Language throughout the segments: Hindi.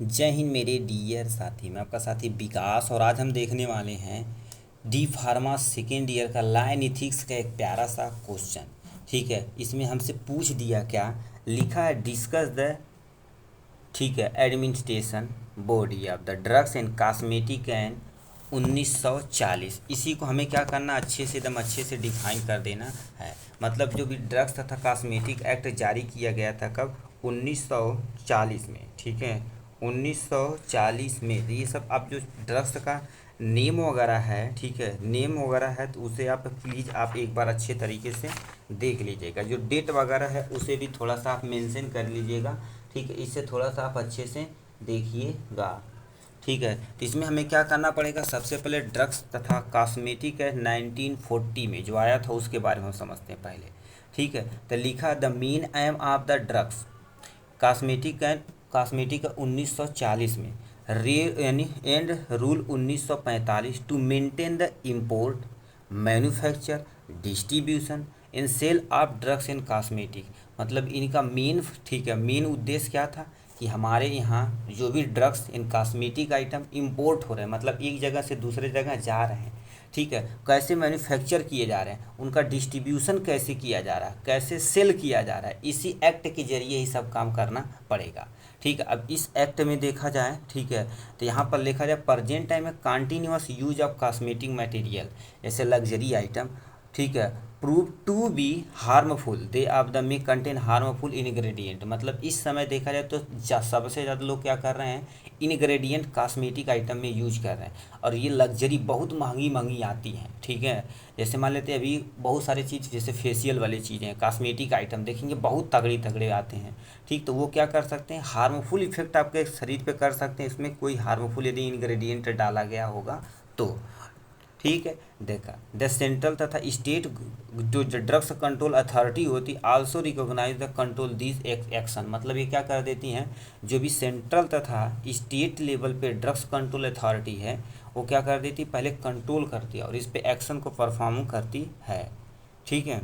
जय हिंद मेरे डियर साथी। मैं आपका साथी विकास और आज हम देखने वाले हैं डी फार्मा सेकेंड ईयर का लाइन इथिक्स का एक प्यारा सा क्वेश्चन। ठीक है, इसमें हमसे पूछ दिया, क्या लिखा है, डिस्कस द, ठीक है, administration body of the drugs and cosmetic and 1940। इसी को हमें क्या करना, अच्छे से एकदम अच्छे से डिफाइन कर देना है। मतलब जो भी ड्रग्स तथा कॉस्मेटिक एक्ट जारी किया गया था कब, 1940 में। ठीक है, 1940 में। तो ये सब आप जो ड्रग्स का नेम वगैरह है, ठीक है, नेम वगैरह है, तो उसे आप प्लीज़ आप एक बार अच्छे तरीके से देख लीजिएगा। जो डेट वगैरह है उसे भी थोड़ा सा आप मेंशन कर लीजिएगा। ठीक है, इससे थोड़ा सा आप अच्छे से देखिएगा। ठीक है, तो इसमें हमें क्या करना पड़ेगा, सबसे पहले ड्रग्स तथा कॉस्मेटिक है 1940 में जो आया था उसके बारे में हम समझते हैं पहले। ठीक है, तो लिखा the main aim of the drugs cosmetic 1940 में, रे यानी and rule 1945 to maintain the import, manufacture, distribution and sale of drugs and cosmetic. मतलब इनका मेन, ठीक है, मेन उद्देश्य क्या था कि हमारे यहाँ जो भी drugs and cosmetic item import हो रहे हैं, मतलब एक जगह से दूसरे जगह जा रहे हैं, ठीक है, कैसे मैन्युफैक्चर किए जा रहे हैं, उनका डिस्ट्रीब्यूशन कैसे किया जा रहा है, कैसे सेल किया जा रहा है, इसी एक्ट के जरिए ही सब काम करना पड़ेगा। ठीक है, अब इस एक्ट में देखा जाए, ठीक है, तो यहाँ पर लिखा जाए प्रेजेंट टाइम में continuous use of cosmetic material जैसे लग्जरी आइटम, ठीक है, prove to be harmful, they of the may contain harmful ingredient. मतलब इस समय देखा जाए तो सबसे ज़्यादा लोग क्या कर रहे हैं, इन्ग्रेडिएंट कॉस्मेटिक आइटम में यूज कर रहे हैं, और ये लग्जरी बहुत महंगी महंगी आती हैं। ठीक है, जैसे मान लेते हैं अभी बहुत सारी चीज़ जैसे फेशियल वाली चीज़ें, कॉस्मेटिक आइटम देखेंगे बहुत तगड़े तगड़े आते हैं। ठीक, तो वो क्या कर सकते हैं, हार्मफुल इफेक्ट आपके शरीर पे कर सकते हैं, इसमें कोई हार्मफुल यदि इन्ग्रेडिएंट डाला गया होगा तो। ठीक है, देखा द सेंट्रल तथा स्टेट जो ड्रग्स कंट्रोल अथॉरिटी होती also recognise the control this action. मतलब ये क्या कर देती हैं, जो भी सेंट्रल तथा स्टेट लेवल पे ड्रग्स कंट्रोल अथॉरिटी है वो क्या कर देती, पहले कंट्रोल करती है और इस पे एक्शन को परफॉर्म करती है। ठीक है,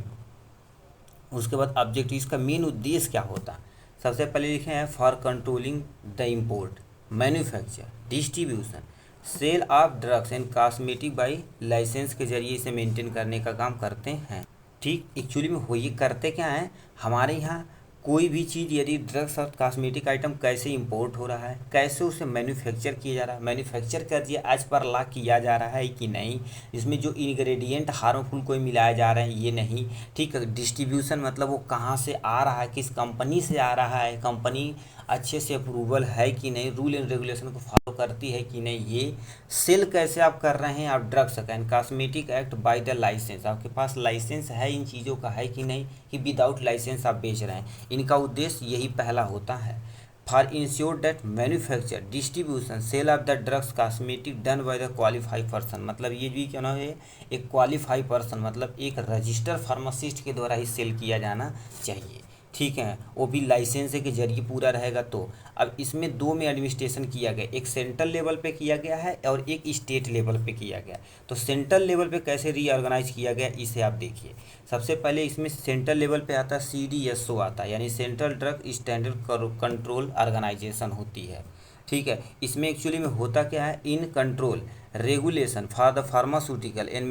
उसके बाद ऑब्जेक्टिव, इसका मेन उद्देश्य क्या होता, सबसे पहले लिखे हैं for controlling the import, manufacture, distribution, sale of drugs and cosmetic by licence के जरिए इसे मेंटेन करने का काम करते हैं। ठीक, एक्चुअली में हो ये करते क्या है, हमारे यहाँ कोई भी चीज़ यदि ड्रग्स और कॉस्मेटिक आइटम कैसे इंपोर्ट हो रहा है, कैसे उसे मैन्युफैक्चर किया जा रहा है, मैन्युफैक्चर कर दिया एज पर ला किया जा रहा है कि नहीं, इसमें जो इंग्रेडिएंट हार्मफुल कोई मिलाया जा रहा है ये नहीं। ठीक है, डिस्ट्रीब्यूशन मतलब वो कहाँ से आ रहा है, किस कंपनी से आ रहा है, कंपनी अच्छे से अप्रूवल है कि नहीं, रूल एंड रेगुलेशन को फॉलो करती है कि नहीं, ये सेल कैसे आप कर रहे हैं आप ड्रग्स का and cosmetic act by the licence, आपके पास लाइसेंस है इन चीज़ों का है कि नहीं, कि विदाउट लाइसेंस आप बेच रहे हैं। इनका उद्देश्य यही पहला होता है, for insure that manufacture, distribution, sale of the drugs cosmetic done by the qualified person. मतलब ये भी क्या ना है, एक क्वालिफाइड पर्सन मतलब एक रजिस्टर फार्मासिस्ट के द्वारा ही सेल किया जाना चाहिए। ठीक है, वो भी लाइसेंस के जरिए पूरा रहेगा। तो अब इसमें दो में एडमिनिस्ट्रेशन किया गया, एक सेंट्रल लेवल पे किया गया है और एक स्टेट लेवल पे किया गया। तो सेंट्रल लेवल पे कैसे रीऑर्गेनाइज किया गया इसे आप देखिए। सबसे पहले इसमें सेंट्रल लेवल पे आता है CDSO आता है, यानी central drug standard control organisation होती है। ठीक है, इसमें एक्चुअली में होता क्या है, in control regulation for the pharmaceutical and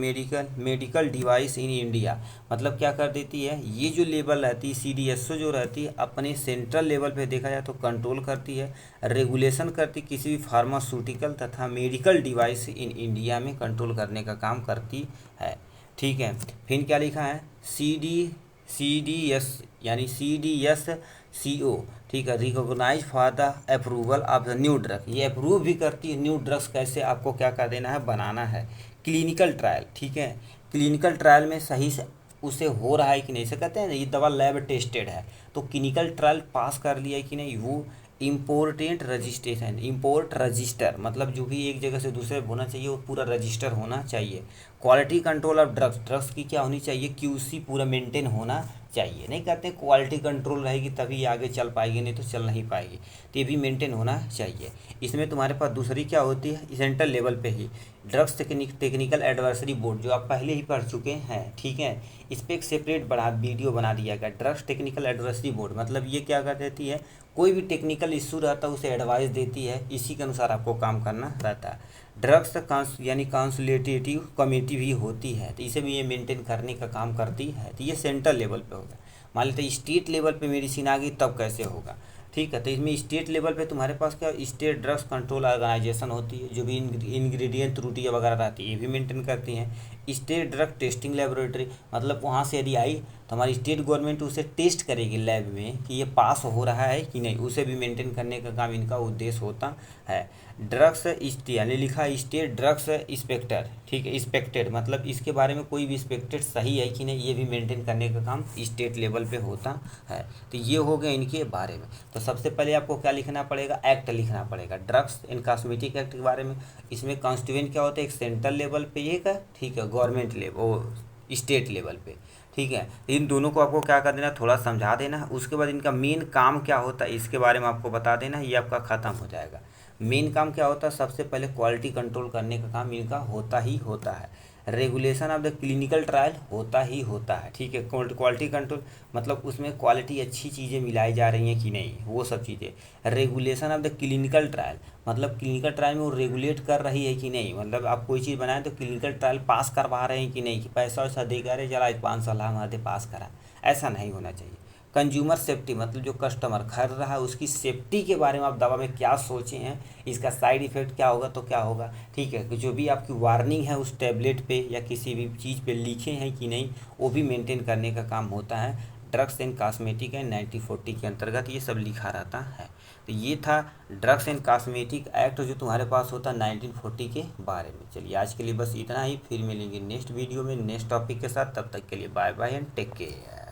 medical device in India. मतलब क्या कर देती है, ये जो लेवल रहती है CDSO जो रहती है अपने सेंट्रल लेवल पे देखा जाए तो कंट्रोल करती है, रेगुलेशन करती किसी भी फार्मास्यूटिकल तथा मेडिकल डिवाइस इन इंडिया में कंट्रोल करने का काम करती है। ठीक है, फिर क्या लिखा है, CDS यानी CDSCO, ठीक है, recognise for the approval of the new drug, ये अप्रूव भी करती है न्यू ड्रग्स कैसे आपको क्या कर देना है, बनाना है। क्लिनिकल ट्रायल, ठीक है, क्लिनिकल ट्रायल में सही से उसे हो रहा है कि नहीं, से कहते हैं ये दवा लैब टेस्टेड है तो क्लिनिकल ट्रायल पास कर लिया है कि नहीं, वो इम्पोर्टेंट रजिस्ट्रेशन, इम्पोर्ट रजिस्टर मतलब जो भी एक जगह से दूसरे होना चाहिए वो पूरा रजिस्टर होना चाहिए। Quality control of drugs, drugs की क्या होनी चाहिए, QC पूरा मेंटेन होना चाहिए। नहीं कहते क्वालिटी कंट्रोल रहेगी तभी आगे चल पाएगी, नहीं तो चल नहीं पाएगी, तो ये भी मेंटेन होना चाहिए। इसमें तुम्हारे पास दूसरी क्या होती है, सेंट्रल लेवल पे ही ड्रग्स टेक्निकल एडवाइजरी बोर्ड जो आप पहले ही पढ़ चुके हैं। ठीक है, इस पर एक सेपरेट वीडियो बना दिया गया, ड्रग्स टेक्निकल एडवाइजरी बोर्ड। मतलब ये क्या कर देती है, कोई भी टेक्निकल इशू रहता है उसे एडवाइस देती है, इसी के अनुसार आपको काम करना रहता है। ड्रग्स यानी कंसल्टेटिव कमेटी भी होती है, तो इसे भी ये मेंटेन करने का काम करती है। तो ये सेंट्रल लेवल पे होगा। मान लेते स्टेट लेवल पे मेडिसिन आ गई तब कैसे होगा, ठीक है। तो इसमें स्टेट लेवल पे तुम्हारे पास क्या स्टेट ड्रग्स कंट्रोल ऑर्गेनाइजेशन होती है, जो भी इंग्रेडिएंट त्रुटियाँ वगैरह रहती है ये भी मेंटेन करती हैं। स्टेट ड्रग टेस्टिंग लेबोरेटरी, मतलब वहाँ से यदि आई तो हमारी स्टेट गवर्नमेंट उसे टेस्ट करेगी लैब में कि ये पास हो रहा है कि नहीं, उसे भी मेंटेन करने का काम इनका उद्देश्य होता है। ड्रग्स यानी लिखा स्टेट ड्रग्स इंस्पेक्टर, ठीक है। इंस्पेक्टेड मतलब इसके बारे में कोई भी इंस्पेक्टेड सही है कि नहीं, ये भी मेंटेन करने का काम स्टेट लेवल पे होता है। तो ये हो गया इनके बारे में। तो सबसे पहले आपको क्या लिखना पड़ेगा, एक्ट लिखना पड़ेगा ड्रग्स एंड कॉस्मेटिक एक्ट के बारे में। इसमें कॉन्स्टिट्यूएंट क्या होता है, एक सेंट्रल लेवल पे एक है, ठीक है, गवर्नमेंट लेवल स्टेट लेवल पे, ठीक है। इन दोनों को आपको क्या कर देना, थोड़ा समझा देना। उसके बाद इनका मेन काम क्या होता है इसके बारे में आपको बता देना, ये आपका ख़त्म हो जाएगा। मेन काम क्या होता है, सबसे पहले क्वालिटी कंट्रोल करने का काम इनका होता ही होता है। Regulation of the clinical trial होता ही होता है, ठीक है। क्वालिटी कंट्रोल मतलब उसमें क्वालिटी अच्छी चीज़ें मिलाई जा रही हैं कि नहीं, वो सब चीज़ें। Regulation of the clinical trial मतलब क्लिनिकल ट्रायल में वो रेगुलेट कर रही है कि नहीं, मतलब आप कोई चीज़ बनाएं तो क्लिनिकल ट्रायल पास करवा रहे हैं कि नहीं, कि पैसा वैसा दे कर चला 5 साल हमारे पास करा, ऐसा नहीं होना चाहिए। कंज्यूमर सेफ्टी मतलब जो कस्टमर खरीद रहा है उसकी सेफ्टी के बारे में आप दवा में क्या सोचे हैं, इसका साइड इफ़ेक्ट क्या होगा तो क्या होगा, ठीक है। जो भी आपकी वार्निंग है उस टैबलेट पे या किसी भी चीज़ पे लिखे हैं कि नहीं, वो भी मेंटेन करने का काम होता है। ड्रग्स एंड कॉस्मेटिक एंड 1940 के अंतर्गत ये सब लिखा रहता है। तो ये था ड्रग्स एंड कॉस्मेटिक एक्ट जो तुम्हारे पास होता है 1940 के बारे में। चलिए आज के लिए बस इतना ही, फिर मिलेंगे नेक्स्ट वीडियो में नेक्स्ट टॉपिक के साथ। तब तक के लिए bye bye and take care.